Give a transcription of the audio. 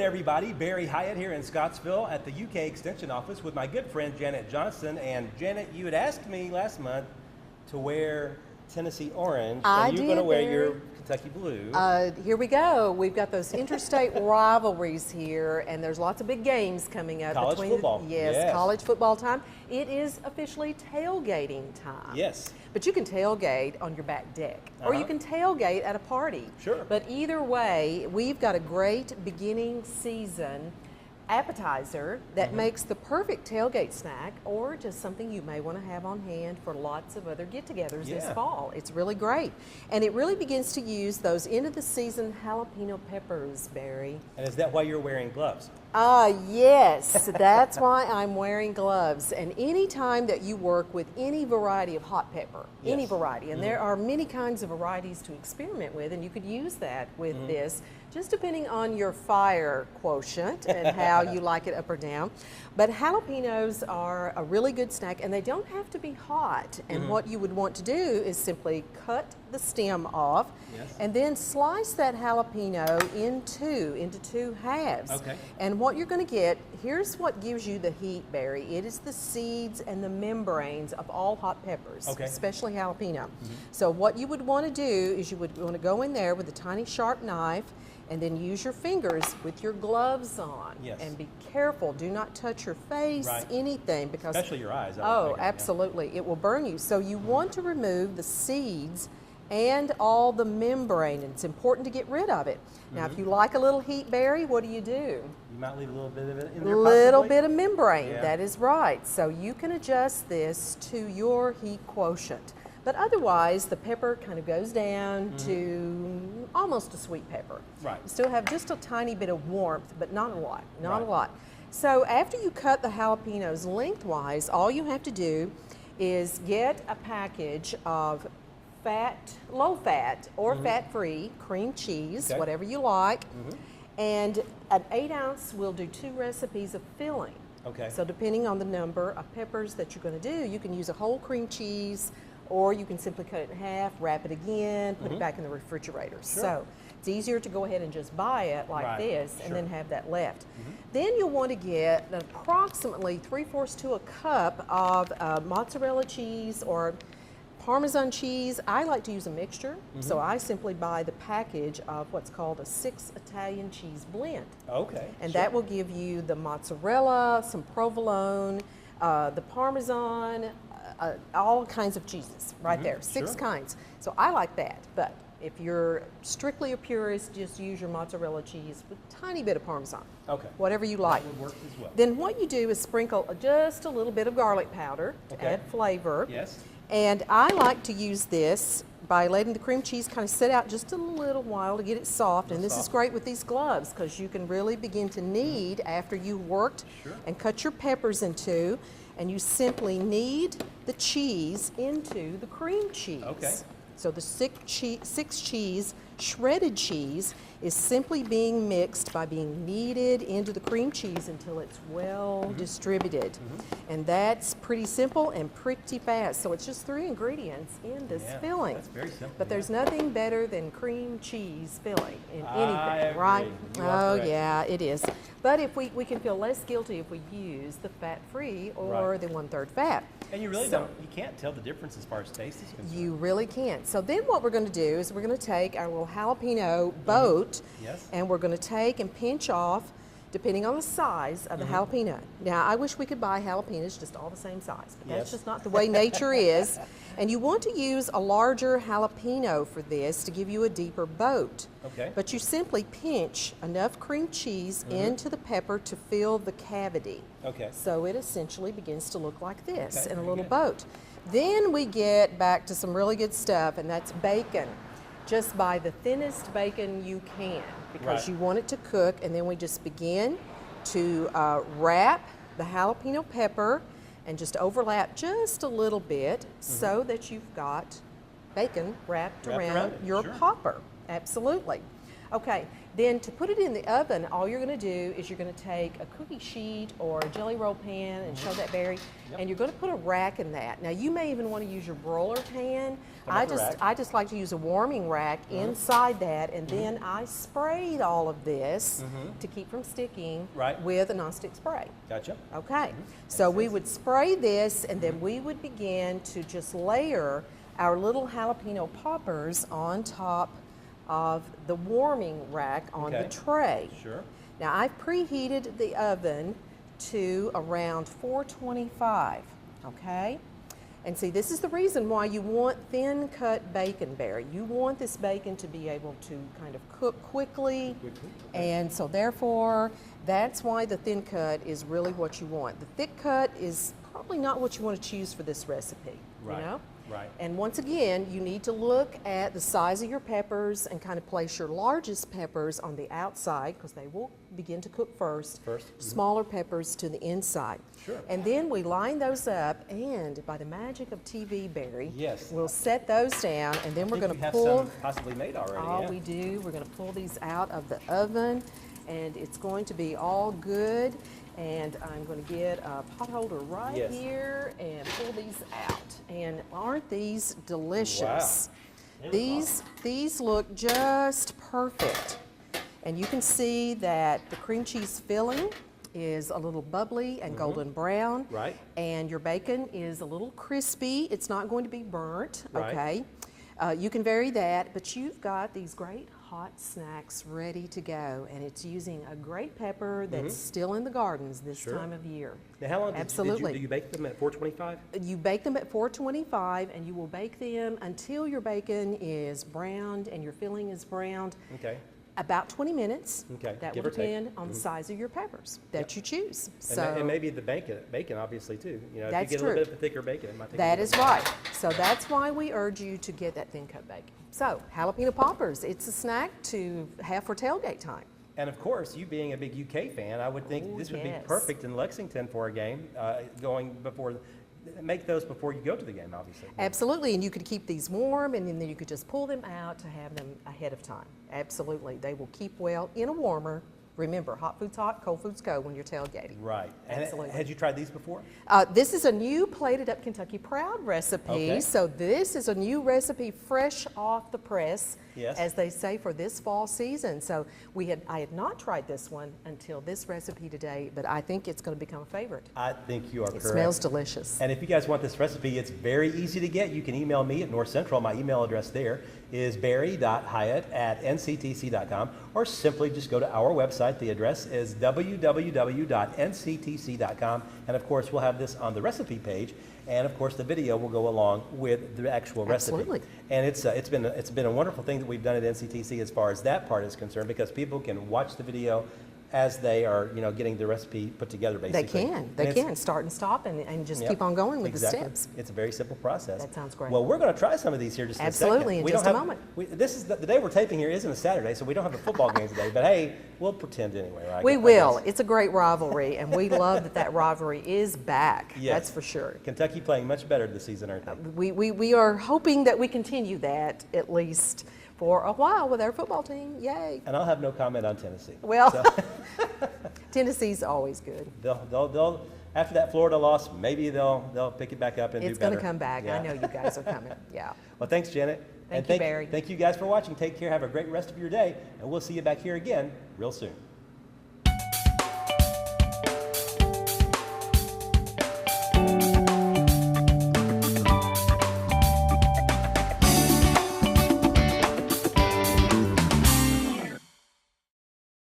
again, everybody. Barry Hyatt here in Scottsville at the UK Extension Office with my good friend Janet Johnson. And Janet, you had asked me last month to wear Tennessee orange, and you're going to wear your Kentucky blue. Here we go. We've got those interstate rivalries here, and there's lots of big games coming up. College football. Yes, college football time. It is officially tailgating time. Yes. But you can tailgate on your back deck, or you can tailgate at a party. Sure. But either way, we've got a great beginning season appetizer that makes the perfect tailgate snack, or just something you may want to have on hand for lots of other get-togethers this fall. It's really great. And it really begins to use those end-of-the-season jalapeno peppers, Barry. And is that why you're wearing gloves? Yes, that's why I'm wearing gloves. And any time that you work with any variety of hot pepper, any variety, and there are many kinds of varieties to experiment with, and you could use that with this, just depending on your fire quotient and how you like it up or down. But jalapenos are a really good snack, and they don't have to be hot. And what you would want to do is simply cut the stem off and then slice that jalapeno into two halves. Okay. And what you're going to get, here's what gives you the heat, Barry. It is the seeds and the membranes of all hot peppers, especially jalapeno. So what you would want to do is you would want to go in there with a tiny sharp knife and then use your fingers with your gloves on. And be careful, do not touch your face, anything, because especially your eyes. Absolutely, it will burn you. So you want to remove the seeds and all the membrane, and it's important to get rid of it. Now, if you like a little heat, Barry, what do? You might leave a little bit of it in there, little bit of membrane, that is right. So you can adjust this to your heat quotient. But otherwise, the pepper kind of goes down to almost a sweet pepper. You still have just a tiny bit of warmth, but not a lot, not a lot. So after you cut the jalapenos lengthwise, all you have to do is get a package of low fat or fat-free cream cheese, whatever you like, and an 8-ounce will do 2 recipes of filling. So depending on the number of peppers that you're going to do, you can use a whole cream cheese, or you can simply cut it in half, wrap it again, put it back in the refrigerator. So it's easier to go ahead and just buy it like this and then have that left. Then you'll want to get approximately 3/4 to a cup of mozzarella cheese or Parmesan cheese. I like to use a mixture, so I simply buy the package of what's called a 6 Italian cheese blend. And that will give you the mozzarella, some provolone, the Parmesan, all kinds of cheeses right there, 6 kinds. So I like that, but if you're strictly a purist, just use your mozzarella cheese with a tiny bit of Parmesan. Whatever you like. That would work as well. Then what you do is sprinkle just a little bit of garlic powder to add flavor. And I like to use this by letting the cream cheese kind of sit out just a little while to get it soft. And this is great with these gloves because you can really begin to knead after you worked and cut your peppers in two. And you simply knead the cheese into the cream cheese. So the 6 cheese, shredded cheese, is simply being mixed by being kneaded into the cream cheese until it's well distributed. And that's pretty simple and pretty fast. So it's just 3 ingredients in this filling. That's very simple. But there's nothing better than cream cheese filling in anything, right? Oh yeah, it is. But if we can feel less guilty if we use the fat-free or the 1/3 fat. And you really don't, you can't tell the difference as far as taste is concerned. You really can't. So then what we're going to do is we're going to take our little jalapeno boat and we're going to take and pinch off, depending on the size of the jalapeno. Now, I wish we could buy jalapenos just all the same size, but that's just not the way nature is. And you want to use a larger jalapeno for this to give you a deeper boat. But you simply pinch enough cream cheese into the pepper to fill the cavity. So it essentially begins to look like this in a little boat. Then we get back to some really good stuff, and that's bacon. Just buy the thinnest bacon you can because you want it to cook, and then we just begin to wrap the jalapeno pepper and just overlap just a little bit so that you've got bacon wrapped around your popper. Absolutely. Okay, then to put it in the oven, all you're going to do is you're going to take a cookie sheet or a jelly roll pan and show that, Barry, and you're going to put a rack in that. Now you may even want to use your broiler pan. I just like to use a warming rack inside that, and then I sprayed all of this to keep from sticking with a nonstick spray. Gotcha. Okay, so we would spray this, and then we would begin to just layer our little jalapeno poppers on top of the warming rack on the tray. Sure. Now I've preheated the oven to around 425, okay? And see, this is the reason why you want thin cut bacon, Barry. You want this bacon to be able to kind of cook quickly, and so therefore, that's why the thin cut is really what you want. The thick cut is probably not what you want to choose for this recipe, you know? Right. And once again, you need to look at the size of your peppers and kind of place your largest peppers on the outside because they will begin to cook first. Smaller peppers to the inside. Sure. And then we line those up, and by the magic of TV, Barry, yes, we'll set those down, and then we're going to pull. Some possibly made already. We do. We're going to pull these out of the oven, and it's going to be all good. And I'm going to get a pot holder right here and pull these out. And aren't these delicious? Wow. These look just perfect. And you can see that the cream cheese filling is a little bubbly and golden brown. Right. And your bacon is a little crispy. It's not going to be burnt, right. Okay? You can vary that, but you've got these great hot snacks ready to go, and it's using a great pepper that's still in the gardens this time of year. Now, how long Absolutely. do you bake them at 425? You bake them at 425, and you will bake them until your bacon is browned and your filling is browned. Okay. About 20 minutes. Okay. That Give will or take. depend on the size of your peppers that you choose. And maybe the bacon obviously too. You know, if That's you get a true. little bit of a thicker bacon, it might take That is right. So that's why we urge you to get that thin cut bacon. So jalapeno poppers, it's a snack to have for tailgate time. And of course, you being a big UK fan, I would think this would be perfect in Lexington for a game, make those before you go to the game, obviously. Absolutely, and you could keep these warm, and then you could just pull them out to have them ahead of time. Absolutely, they will keep well in a warmer. Remember, hot food's hot, cold food's cold when you're tailgating. Right. Absolutely. And had you tried these before? This is a new plated up Kentucky Proud recipe. Okay. So this is a new recipe fresh off the press, yes, as they say, for this fall season. So I had not tried this one until this recipe today, but I think it's going to become a favorite. I think you are correct. It smells delicious. And if you guys want this recipe, it's very easy to get. You can email me at North Central. My email address there is barry.hyatt@nctc.com, or simply just go to our website. The address is www.nctc.com, and of course we'll have this on the recipe page, and of course the video will go along with the actual recipe. Absolutely. And it's been a wonderful thing that we've done at NCTC as far as that part is concerned, because people can watch the video as they are, getting the recipe put together, basically. They can start and stop and just keep on going with the steps. It's a very simple process. That sounds great. Well, we're going to try some of these here just in a second. Absolutely, in just a moment. This is the day we're taping here isn't a Saturday, so we don't have a football game today, but hey, we'll pretend anyway, right? We will. It's a great rivalry, and we love that rivalry is back. Yes. That's for sure. Kentucky playing much better this season, aren't they? We are hoping that we continue that at least for a while with our football team. Yay. And I'll have no comment on Tennessee. Well, Tennessee's always good. They'll after that Florida loss, maybe they'll pick it back up and do better. It's going to come back. Yeah. I know you guys are coming. Yeah. Well, thanks, Janet. Thank you, Barry. Thank you guys for watching. Take care. Have a great rest of your day, and we'll see you back here again real soon.